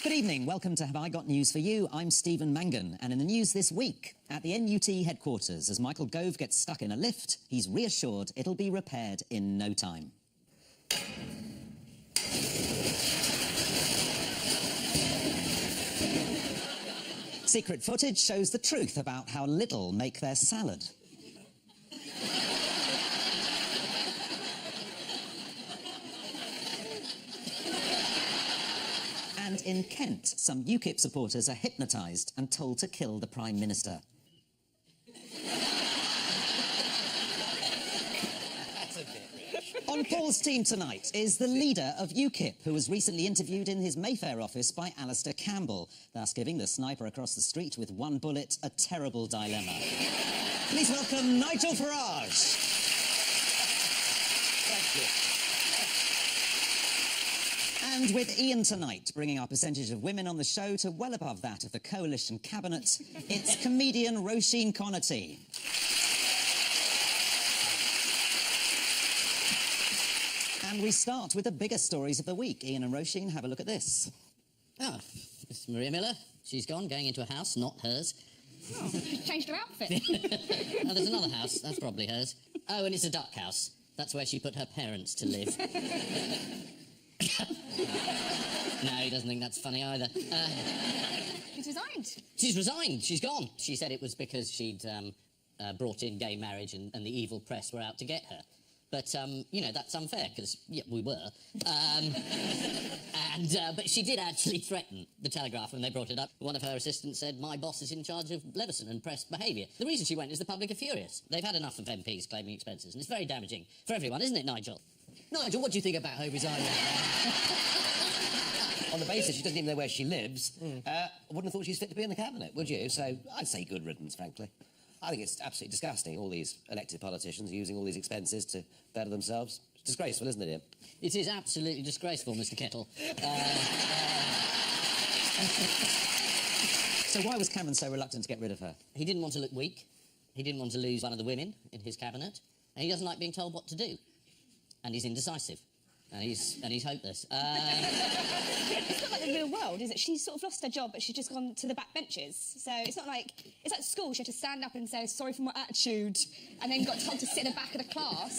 Good evening, welcome to Have I Got News For You? I'm Stephen Mangan, and in the news this week, at the NUT headquarters, as Michael Gove gets stuck in a lift, he's reassured it'll be repaired in no time. Secret footage shows the truth about how Lidl make their salad. And in Kent, some UKIP supporters are hypnotised and told to kill the Prime Minister. That's a bit rich. On Paul's team tonight is the leader of UKIP, who was recently interviewed in his Mayfair office by Alistair Campbell, thus giving the sniper across the street with one bullet a terrible dilemma. Please welcome Nigel Farage. Thank you. And with Ian tonight, bringing our percentage of women on the show to well above that of the coalition cabinet, it's comedian Roisin Conaty. And we start with the biggest stories of the week. Ian and Roisin, have a look at this. Oh, it's Maria Miller. She's gone, going into a house, not hers. Oh, she's changed her outfit. Oh, there's another house. That's probably hers. Oh, and it's a duck house. That's where she put her parents to live. No, he doesn't think that's funny either. She's resigned. She's resigned. She's gone. She said it was because she'd brought in gay marriage and the evil press were out to get her. But, you know, that's unfair, because, yeah, we were. But she did actually threaten the Telegraph when they brought it up. One of her assistants said, "My boss is in charge of Leveson and press behaviour." The reason she went is the public are furious. They've had enough of MPs claiming expenses, and it's very damaging for everyone, isn't it, Nigel? Nigel, what do you think about her resigning? On the basis she doesn't even know where she lives, I wouldn't have thought she's fit to be in the cabinet, would you? So I'd say good riddance, frankly. I think it's absolutely disgusting, all these elected politicians using all these expenses to better themselves. It's disgraceful, isn't it, Ian? It is absolutely disgraceful, Mr. Kettle. So why was Cameron so reluctant to get rid of her? He didn't want to look weak. He didn't want to lose one of the women in his cabinet. And he doesn't like being told what to do. And he's indecisive. And he's hopeless. It's not like the real world, is it? She's sort of lost her job, but she's just gone to the back benches. So it's not like... It's like school. She had to stand up and say, "Sorry for my attitude," and then got told to sit in the back of the class.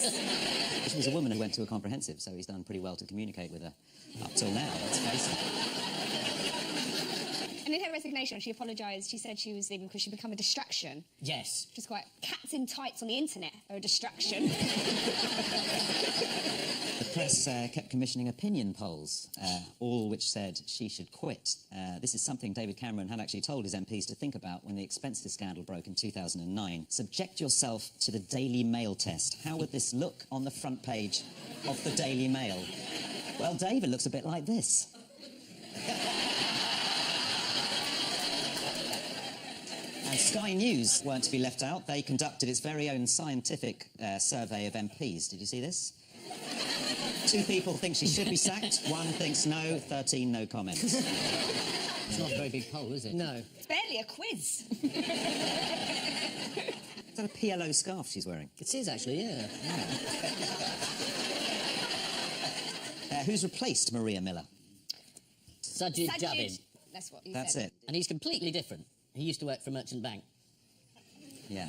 She was a woman who went to a comprehensive, so he's done pretty well to communicate with her up till now, let's face it. And in her resignation, she apologised. She said she was leaving because she'd become a distraction. Yes. Just quite... Cats in tights on the internet are a distraction. The press kept commissioning opinion polls, all which said she should quit. This is something David Cameron had actually told his MPs to think about when the expenses scandal broke in 2009. Subject yourself to the Daily Mail test. How would this look on the front page of the Daily Mail? Well, David looks a bit like this. And Sky News weren't to be left out. They conducted its very own scientific survey of MPs. Did you see this? 2 people think she should be sacked, 1 thinks no, 13 no comments. It's not a very big poll, is it? No. It's barely a quiz. Is that a PLO scarf she's wearing? It is, actually, yeah. Who's replaced Maria Miller? Sajid Javid. That's what you That's said. it. And he's completely different. He used to work for a merchant bank. Yeah.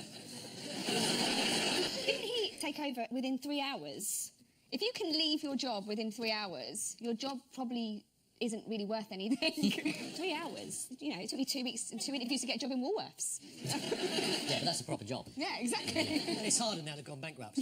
Didn't he take over within 3 hours? If you can leave your job within 3 hours, your job probably isn't really worth anything. 3 hours. You know, it took me 2 weeks and 2 interviews to get a job in Woolworths. Yeah, but that's a proper job. Yeah, exactly. And it's harder now they've gone bankrupt.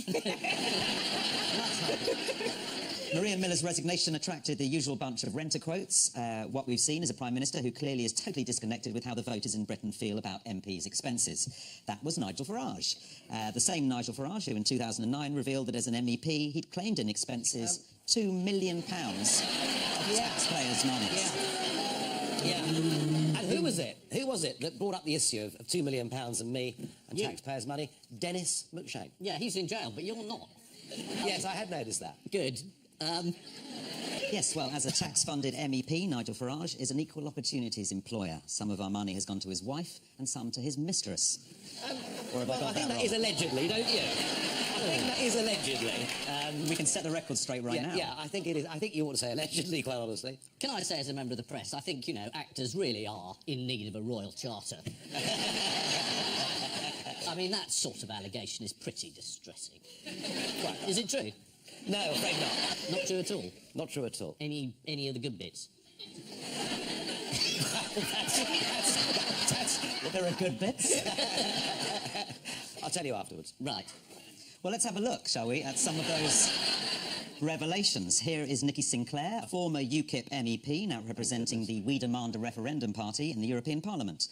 Maria Miller's resignation attracted the usual bunch of renter quotes. What we've seen is a Prime Minister who clearly is totally disconnected with how the voters in Britain feel about MPs' expenses. That was Nigel Farage. The same Nigel Farage who in 2009 revealed that as an MEP he'd claimed in expenses £2 million of taxpayers' money. Yeah. And who was it? Who was it that brought up the issue of £2 million and me and taxpayers' money? Dennis McShane. Yeah, he's in jail, but you're not. Yes, I had noticed that. Good. Yes, well, as a tax-funded MEP, Nigel Farage is an equal opportunities employer. Some of our money has gone to his wife and some to his mistress. Or have I got I think that that is wrong? allegedly, don't you? think that is allegedly. We can set the record straight right now. Yeah, I think it is. I think you ought to say allegedly, quite honestly. Can I say, as a member of the press, I think, you know, actors really are in need of a royal charter. I mean, that sort of allegation is pretty distressing. Right, is it true? No, afraid not. Not true at all? Not true at all. Any of the good bits? There are good bits. I'll tell you afterwards. Right. Well, let's have a look, shall we, at some of those revelations. Here is Nikki Sinclair, a former UKIP MEP, now representing the We Demand a Referendum party in the European Parliament.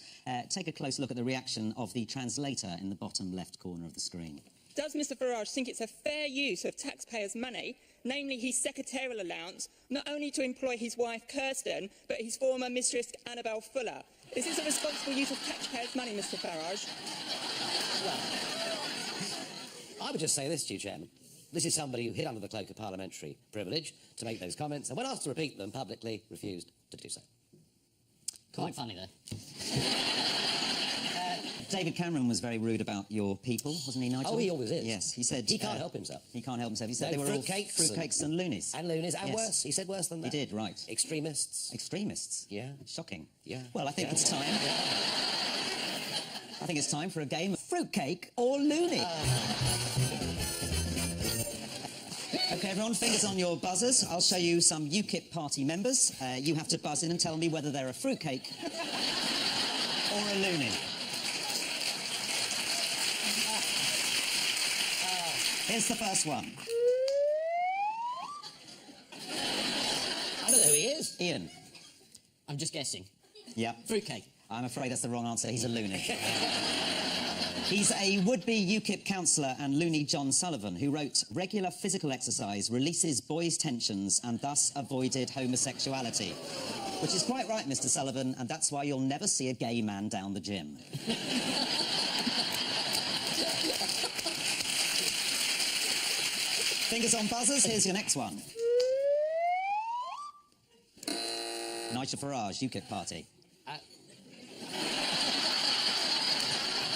Take a close look at the reaction of the translator in the bottom left corner of the screen. Does Mr Farage think it's a fair use of taxpayers' money, namely his secretarial allowance, not only to employ his wife Kirsten, but his former mistress Annabel Fuller? Is this a responsible use of taxpayers' money, Mr Farage? Well, I would just say this to you, Chairman. This is somebody who hid under the cloak of parliamentary privilege to make those comments, and when asked to repeat them publicly, refused to do so. Quite funny, though. David Cameron was very rude about your people, wasn't he, Nigel? Oh, he always is. Yes, he said... He can't help himself. He can't help himself. He said No, they were all fruitcakes fruitcakes and loonies. And loonies, and Yes. worse. He said worse than that. He did, right. Extremists. Extremists? Yeah. Shocking. Yeah. Well, I think it's time. I think it's time for a game of fruitcake or loony. OK, everyone, fingers on your buzzers. I'll show you some UKIP party members. You have to buzz in and tell me whether they're a fruitcake or a loony. Here's the first one. I don't know who he is. Ian. I'm just guessing. Yeah. Fruitcake. I'm afraid that's the wrong answer. He's a loony. He's a would-be UKIP councillor and loony John Sullivan who wrote, "Regular physical exercise releases boys' tensions and thus avoided homosexuality." Which is quite right, Mr Sullivan, and that's why you'll never see a gay man down the gym. Fingers on buzzers, here's your next one. Nigel Farage, UKIP party.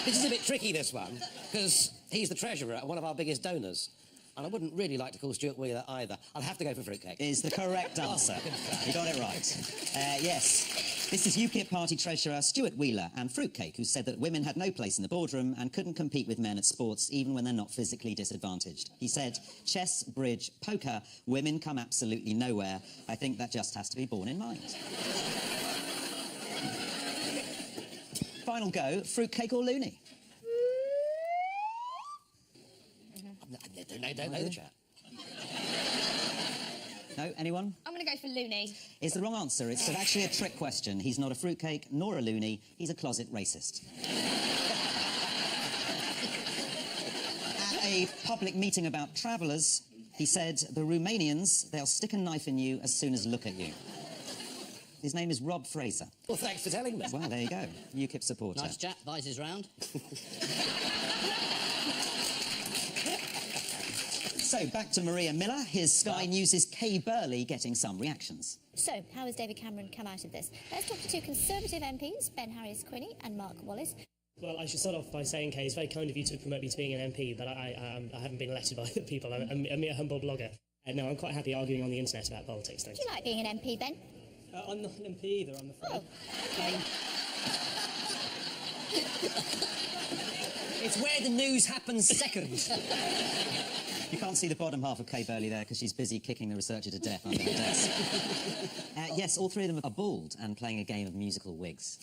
This is a bit tricky, this one, because he's the treasurer at one of our biggest donors. And I wouldn't really like to call Stuart Wheeler either. I'll have to go for fruitcake. Is the correct answer. You got it right. Yes. This is UKIP party treasurer Stuart Wheeler and Fruitcake, who said that women had no place in the boardroom and couldn't compete with men at sports, even when they're not physically disadvantaged. He said, chess, bridge, poker, women come absolutely nowhere. I think that just has to be borne in mind. Final go, fruitcake or loony? I don't know the chat. No, anyone? I'm going to go for loony. It's the wrong answer. It's actually a trick question. He's not a fruitcake nor a loony. He's a closet racist. At a public meeting about travellers, he said, the Romanians, they'll stick a knife in you as soon as look at you. His name is Rob Fraser. Well, thanks for telling me. Well, there you go. UKIP supporter. Nice chap, buys his round. So, back to Maria Miller. Here's Sky News' Kay Burley getting some reactions. So, how has David Cameron come out of this? Let's talk to two Conservative MPs, Ben Harris-Quinny and Mark Wallace. Well, I should start off by saying, Kay, it's very kind of you to promote me to being an MP, but I haven't been elected by the people. I'm a mere humble blogger. No, I'm quite happy arguing on the internet about politics, thanks. Do you like being an MP, Ben? I'm not an MP either, I'm afraid. Oh. It's where the news happens second. You can't see the bottom half of Kay Burley there because she's busy kicking the researcher to death under the desk. Yes, all three of them are bald and playing a game of musical wigs.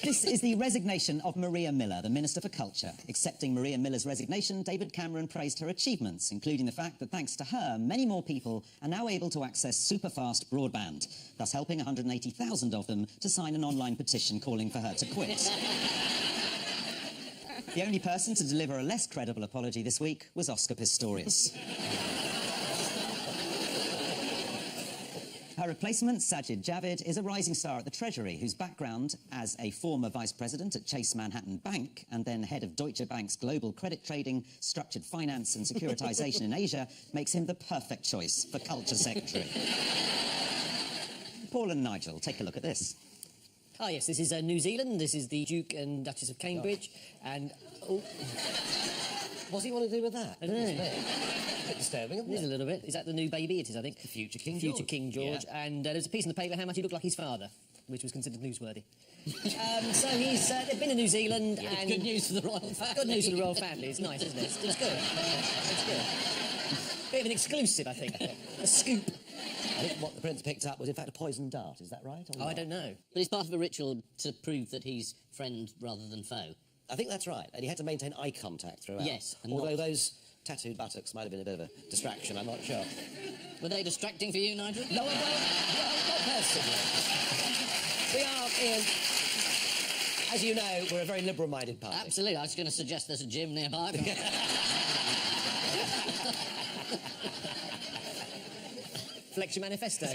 This is the resignation of Maria Miller, the Minister for Culture. Accepting Maria Miller's resignation, David Cameron praised her achievements, including the fact that thanks to her, many more people are now able to access super-fast broadband, thus helping 180,000 of them to sign an online petition calling for her to quit. The only person to deliver a less credible apology this week was Oscar Pistorius. Her replacement, Sajid Javid, is a rising star at the Treasury, whose background as a former vice president at Chase Manhattan Bank and then head of Deutsche Bank's global credit trading, structured finance and securitisation in Asia makes him the perfect choice for Culture Secretary. Paul and Nigel, take a look at this. Oh, yes, this is New Zealand. This is the Duke and Duchess of Cambridge. And... Oh, What's he want to do with that? I don't know. A bit disturbing, isn't it is it? a little bit. Is that the new baby? It is, I think. The future King Future George. King George. Yeah. And there's a piece in the paper how much he looked like his father, which was considered newsworthy. So he's they've been to New Zealand and... Good news for the royal family. Good news for the royal family. It's nice, isn't it? It's good. It's good. Bit of an exclusive, I think. A scoop. I think what the Prince picked up was, in fact, a poisoned dart. Is that right? Or Oh, I not? don't know. But it's part of a ritual to prove that he's friend rather than foe. I think that's right. And he had to maintain eye contact throughout. Yes, and Although not- those tattooed buttocks might have been a bit of a distraction, I'm not sure. Were they distracting for you, Nigel? No, not personally. We are, Ian, as you know, we're a very liberal-minded party. Absolutely. I was going to suggest there's a gym nearby. But... Flex your manifesto.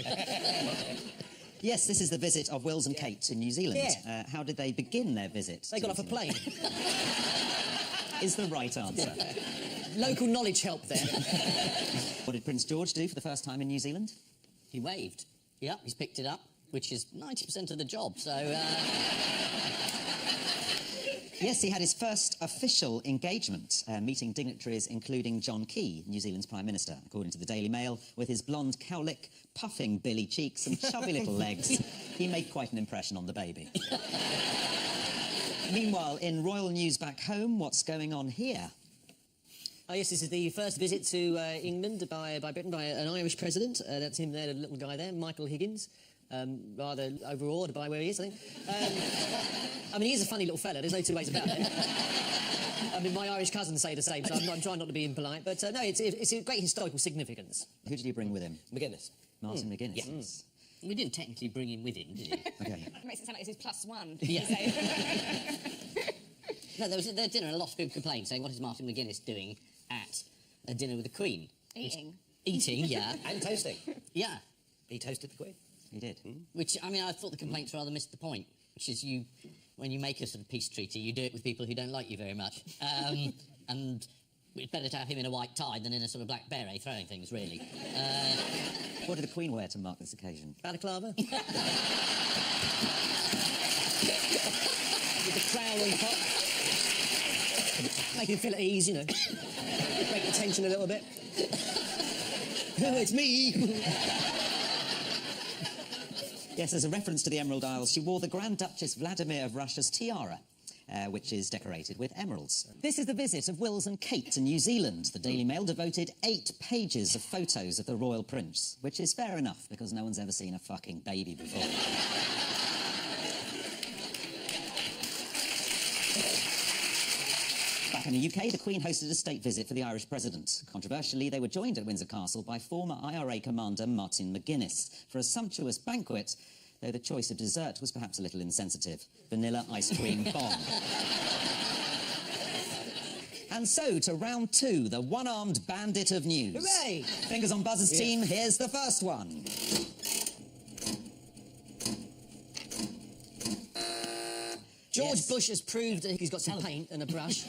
Yes, this is the visit of Wills and Kate to New Zealand. Yeah. How did they begin their visit? They to got New off a Zealand? plane. Is the right answer. Local knowledge help there. What did Prince George do for the first time in New Zealand? He waved. Yep, he's picked it up, which is 90% of the job, so... Yes, he had his first official engagement, meeting dignitaries including John Key, New Zealand's Prime Minister, according to the Daily Mail. With his blonde cowlick, puffing billy cheeks and chubby little legs, he made quite an impression on the baby. Meanwhile, in royal news back home, what's going on here? Oh, yes, this is the first visit to England by Britain by an Irish president. That's him there, the little guy there, Michael Higgins. Rather overawed by where he is, I think. I mean, he is a funny little fella, there's no two ways about it. I mean, my Irish cousins say the same, so I'm trying not to be impolite, but no, it's a great historical significance. Who did you bring with him? McGuinness. Martin McGuinness. Yes. We didn't technically bring him with him, did we? Okay. It makes it sound like this is +1. Yeah. No, there was at dinner, a lot of people complained, saying, what is Martin McGuinness doing at a dinner with the Queen? Eating. Eating, yeah. And toasting. Yeah. He toasted the Queen. He did. Which, I mean, I thought the complaints rather missed the point, which is when you make a sort of peace treaty, you do it with people who don't like you very much. And it's better to have him in a white tie than in a sort of black beret throwing things, really. What did the Queen wear to mark this occasion? Balaclava. With the crown on top. Make him feel at ease, you know. Break the tension a little bit. Oh, it's me! Yes, as a reference to the Emerald Isles, she wore the Grand Duchess Vladimir of Russia's tiara, which is decorated with emeralds. This is the visit of Wills and Kate to New Zealand. The Daily Mail devoted 8 pages of photos of the royal prince, which is fair enough, because no one's ever seen a fucking baby before. Back in the UK, the Queen hosted a state visit for the Irish president. Controversially, they were joined at Windsor Castle by former IRA commander Martin McGuinness for a sumptuous banquet, though the choice of dessert was perhaps a little insensitive. Vanilla ice cream bomb. And so, to round 2, the one-armed bandit of news. Hooray! Fingers on Buzz's team, here's the first one. George Bush has proved that he's got some paint and a brush.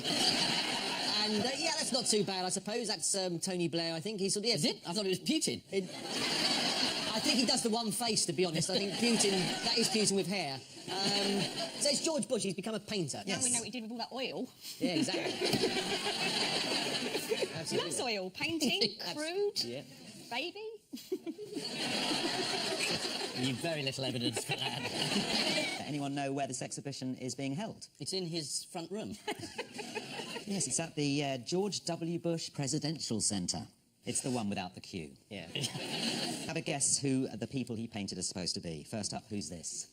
And, yeah, that's not too bad, I suppose. That's Tony Blair, I think. He's sort of... Yeah, Is it? I thought it was Putin. I think he does the one face, to be honest. I think Putin... That is Putin with hair. So it's George Bush. He's become a painter. Now we know what he did with all that oil. Yeah, exactly. He loves oil. Painting, crude, Yeah. baby. You've very little evidence for that. Anyone know where this exhibition is being held? It's in his front room. Yes, it's at the George W. Bush Presidential Centre. It's the one without the queue. Yeah. Have a guess who the people he painted are supposed to be. First up, who's this?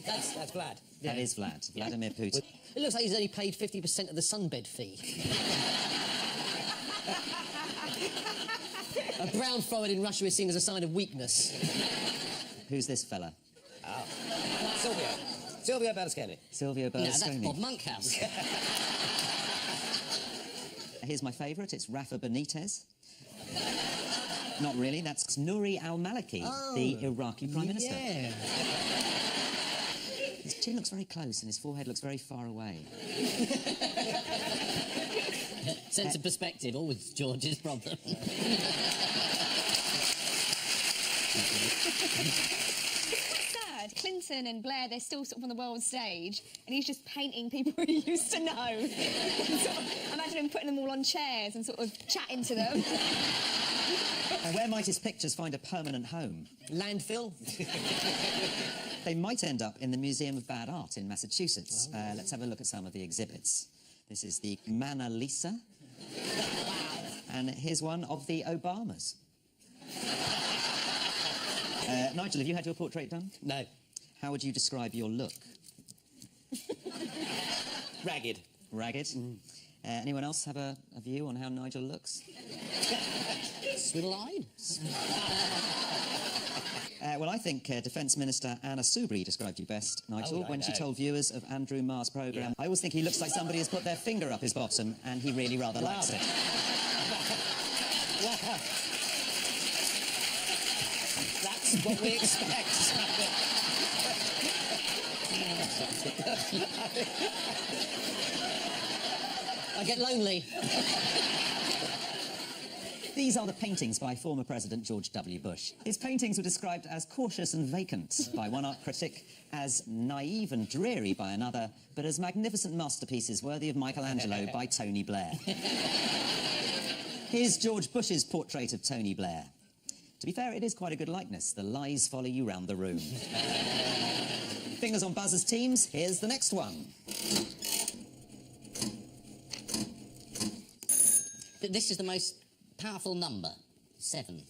That's Vlad. That is Vlad. Vladimir Putin. It looks like he's only paid 50% of the sunbed fee. A brown forehead in Russia is seen as a sign of weakness. Who's this fella? Silvio Berlusconi. Silvio No, that's Berlusconi. Bob Monkhouse. Here's my favourite. It's Rafa Benitez. Not really. That's Nouri al-Maliki, the Iraqi Prime Minister. Yeah. His chin looks very close and his forehead looks very far away. Sense of perspective, always George's problem. Sad. Johnson and Blair, they're still sort of on the world stage, and he's just painting people he used to know. Imagine him putting them all on chairs and sort of chatting to them. Where might his pictures find a permanent home? Landfill. They might end up in the Museum of Bad Art in Massachusetts. Let's have a look at some of the exhibits. This is the Mona Lisa. And here's one of the Obamas. Nigel, have you had your portrait done? No. How would you describe your look? Ragged. Ragged? Anyone else have a view on how Nigel looks? Swivel-eyed? Well, I think Defence Minister Anna Soubry described you best, Nigel, when she told viewers of Andrew Marr's programme. I always think he looks like somebody has put their finger up his bottom, and he really rather likes it. Wow. That's what we expect. I get lonely. These are the paintings by former President George W. Bush. His paintings were described as cautious and vacant by one art critic, as naive and dreary by another, but as magnificent masterpieces worthy of Michelangelo by Tony Blair. Here's George Bush's portrait of Tony Blair. To be fair, it is quite a good likeness. The lies follow you round the room. Fingers on buzzers, teams. Here's the next one. This is the most powerful number, 7.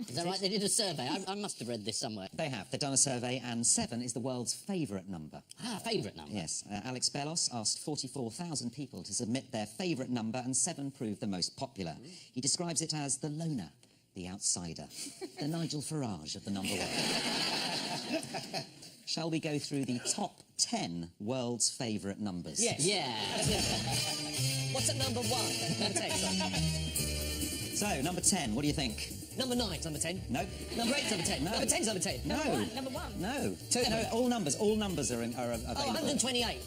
Is that right? They did a survey. I must have read this somewhere. They have. They've done a survey, and 7 is the world's favourite number. Ah, favourite number. Yes. Alex Bellos asked 44,000 people to submit their favourite number, and 7 proved the most popular. He describes it as the loner, the outsider, the Nigel Farage of the number one. Shall we go through the top 10 world's favourite numbers? Yes. Yeah. What's at number 1? Number 10, sorry. So, number 10, what do you think? Number 9's number 10. No. Number 8's number 10. No. Number 10's number 10. No. Number 1. No. No, all numbers are available. Oh, 128.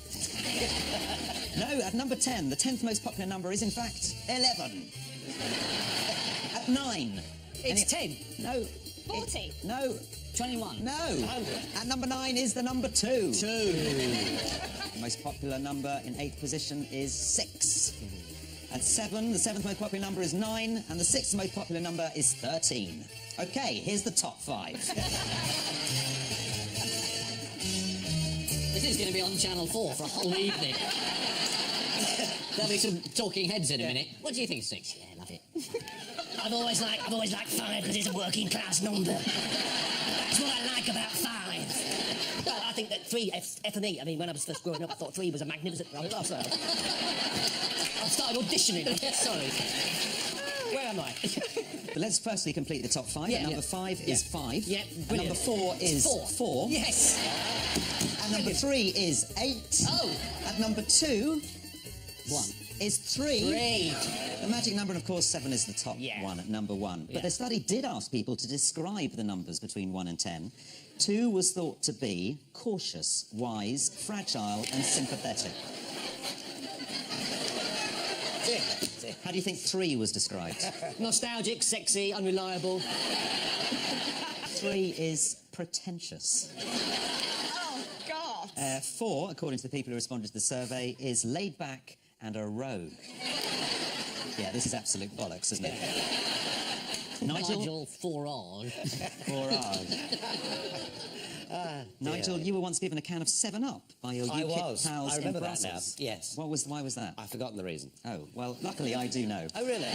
No, at number 10, the 10th most popular number is, in fact, 11. At 9... It's 10. No. 40. No. 21. No. 100. At number 9 is the number 2. 2. The most popular number in 8th position is 6. At 7, the 7th most popular number is 9, and the 6th most popular number is 13. OK, here's the top 5. This is going to be on Channel 4 for a whole evening. There'll be some talking heads in a minute. What do you think of 6? Yeah, love it. I've always liked 5 because it's a working class number. That's what I like about 5. Well, I think that 3, F and E. I mean, when I was first growing up, I thought 3 was a magnificent. I've started auditioning. Sorry. Where am I? But let's firstly complete the top 5. Yeah, At number 5 is 5. Yeah, And brilliant. number 4 is 4. Yes. And number 3 is 8. Oh. At number 2... 1. is 3. 3. The magic number, and of course, 7 is the top one at number 1. But the study did ask people to describe the numbers between 1 and 10. 2 was thought to be cautious, wise, fragile, and sympathetic. How do you think 3 was described? Nostalgic, sexy, unreliable. 3 is pretentious. Oh, God. 4, according to the people who responded to the survey, is laid back and a rogue. Yeah, this is absolute bollocks, isn't it? Nigel Farage. Nigel, you were once given a can of 7-Up by your I UKIP was. pals I remember in that now. Brussels. Yes. Why was that? I've forgotten the reason. Oh, well, luckily I do know. Oh, really?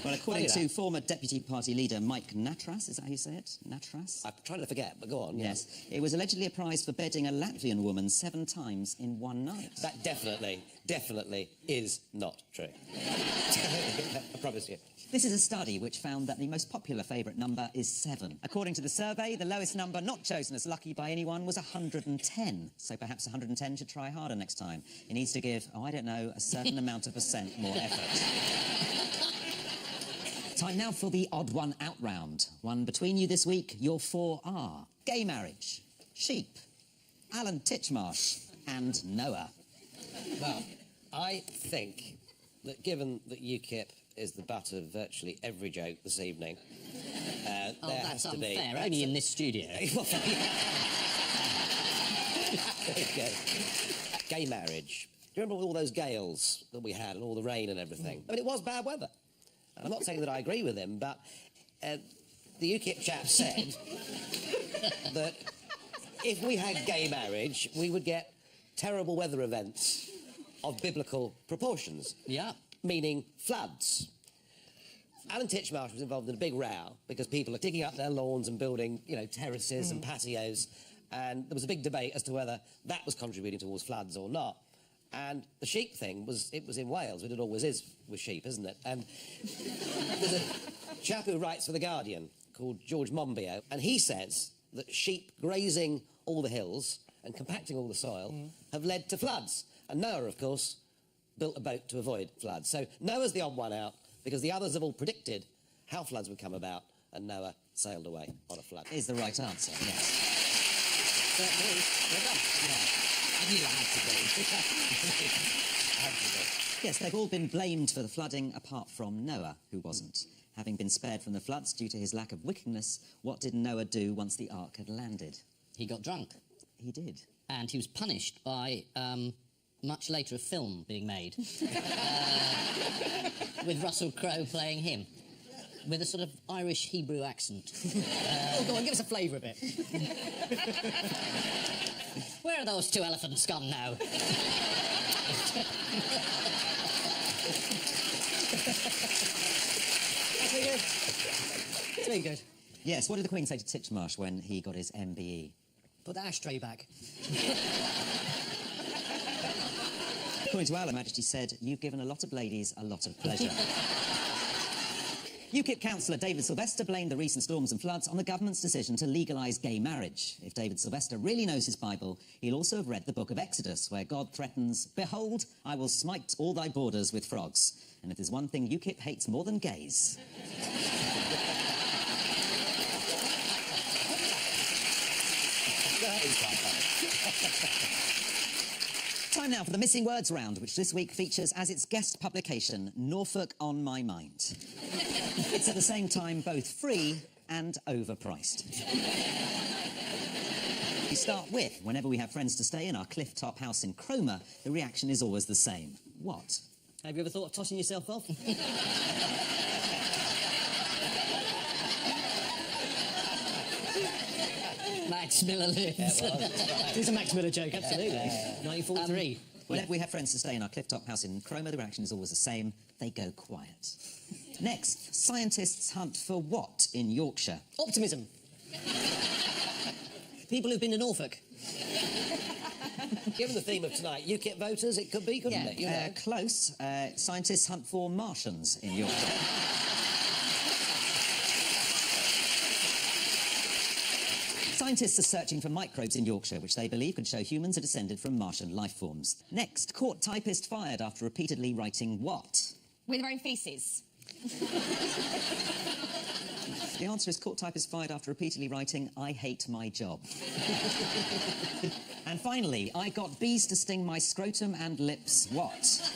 Well, according Funny to that. former Deputy Party leader Mike Natras, is that how you say it? Natras? I'm trying to forget, but go on. Yes. It was allegedly a prize for bedding a Latvian woman 7 times in one night. That definitely is not true. I promise you. This is a study which found that the most popular favourite number is 7. According to the survey, the lowest number not chosen as lucky by anyone was 110. So perhaps 110 should try harder next time. It needs to give, I don't know, a certain amount of % more effort. Time now for the odd one out round. One between you this week, your 4 are gay marriage, sheep, Alan Titchmarsh, and Noah. Well, I think that given that UKIP is the butt of virtually every joke this evening, Oh, there that's has to be... unfair. Only in this studio. There you go. Gay marriage. Do you remember all those gales that we had and all the rain and everything? I mean, it was bad weather. And I'm not saying that I agree with him, but the UKIP chap said that if we had gay marriage, we would get terrible weather events of biblical proportions. Yeah. Meaning floods. Alan Titchmarsh was involved in a big row because people are digging up their lawns and building, you know, terraces and patios, and there was a big debate as to whether that was contributing towards floods or not. And the sheep thing was in Wales, but it always is with sheep, isn't it? And there's a chap who writes for The Guardian called George Monbiot, and he says that sheep grazing all the hills and compacting all the soil have led to floods. And Noah, of course, built a boat to avoid floods. So Noah's the odd one out, because the others have all predicted how floods would come about, and Noah sailed away on a flood. Is the right answer, yes. Certainly. Well done. Yeah. I knew I had to be. Yes, they've all been blamed for the flooding, apart from Noah, who wasn't. Having been spared from the floods due to his lack of wickedness, what did Noah do once the ark had landed? He got drunk. He did. And he was punished by, much later, a film being made. With Russell Crowe playing him. With a sort of Irish Hebrew accent. Oh, go on, give us a flavour of it. Where are those two elephants gone now? That's very good. It's very good. Yes, what did the Queen say to Titchmarsh when he got his MBE? Put the ashtray back. According to Her Majesty said, "You've given a lot of ladies a lot of pleasure." UKIP councillor David Sylvester blamed the recent storms and floods on the government's decision to legalise gay marriage. If David Sylvester really knows his Bible, he'll also have read the book of Exodus, where God threatens, "Behold, I will smite all thy borders with frogs." And if there's one thing UKIP hates more than gays... Time now for the Missing Words round, which this week features as its guest publication, Norfolk on My Mind. It's at the same time both free and overpriced. We start with, whenever we have friends to stay in our cliff-top house in Cromer, the reaction is always the same. What? Have you ever thought of tossing yourself off? Max Miller lives. It's a Max Miller joke, absolutely. 1943. Whenever we have friends to stay in our cliff-top house in Cromer, the reaction is always the same. They go quiet. Next, scientists hunt for what in Yorkshire? Optimism. People who've been to Norfolk. Given the theme of tonight, UKIP voters, it could be, couldn't it? You know. Close. Scientists hunt for Martians in Yorkshire. Scientists are searching for microbes in Yorkshire, which they believe could show humans are descended from Martian life forms. Next, court typist fired after repeatedly writing what? With their own faeces. The answer is court typist fired after repeatedly writing, "I hate my job." And finally, I got bees to sting my scrotum and lips. What?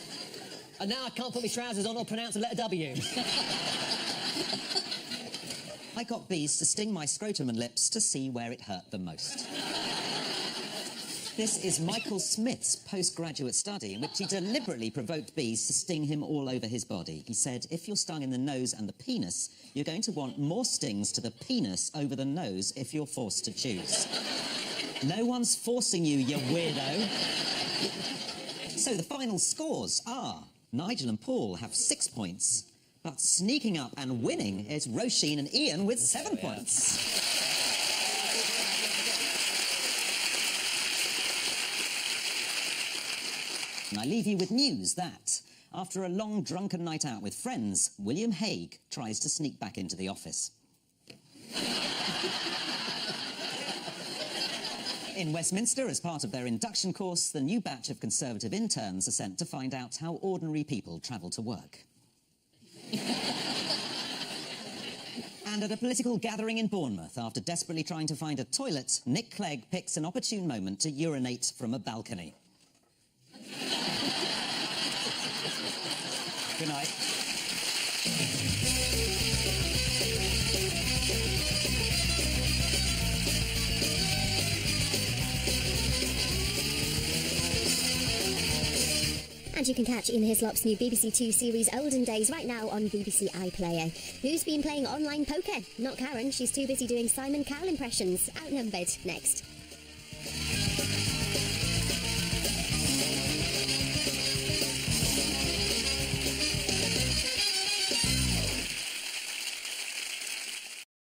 And now I can't put my trousers on or pronounce the letter W. I got bees to sting my scrotum and lips to see where it hurt the most. This is Michael Smith's postgraduate study in which he deliberately provoked bees to sting him all over his body. He said, if you're stung in the nose and the penis, you're going to want more stings to the penis over the nose if you're forced to choose. No one's forcing you, you weirdo. So the final scores are Nigel and Paul have 6 points, but sneaking up and winning is Roisin and Ian with 7 points. And I leave you with news that, after a long drunken night out with friends, William Hague tries to sneak back into the office. In Westminster, as part of their induction course, the new batch of Conservative interns are sent to find out how ordinary people travel to work. And at a political gathering in Bournemouth, after desperately trying to find a toilet, Nick Clegg picks an opportune moment to urinate from a balcony. Good night. And you can catch Ian Hislop's new BBC Two series Olden Days right now on BBC iPlayer. Who's been playing online poker? Not Karen, she's too busy doing Simon Cowell impressions. Outnumbered, next.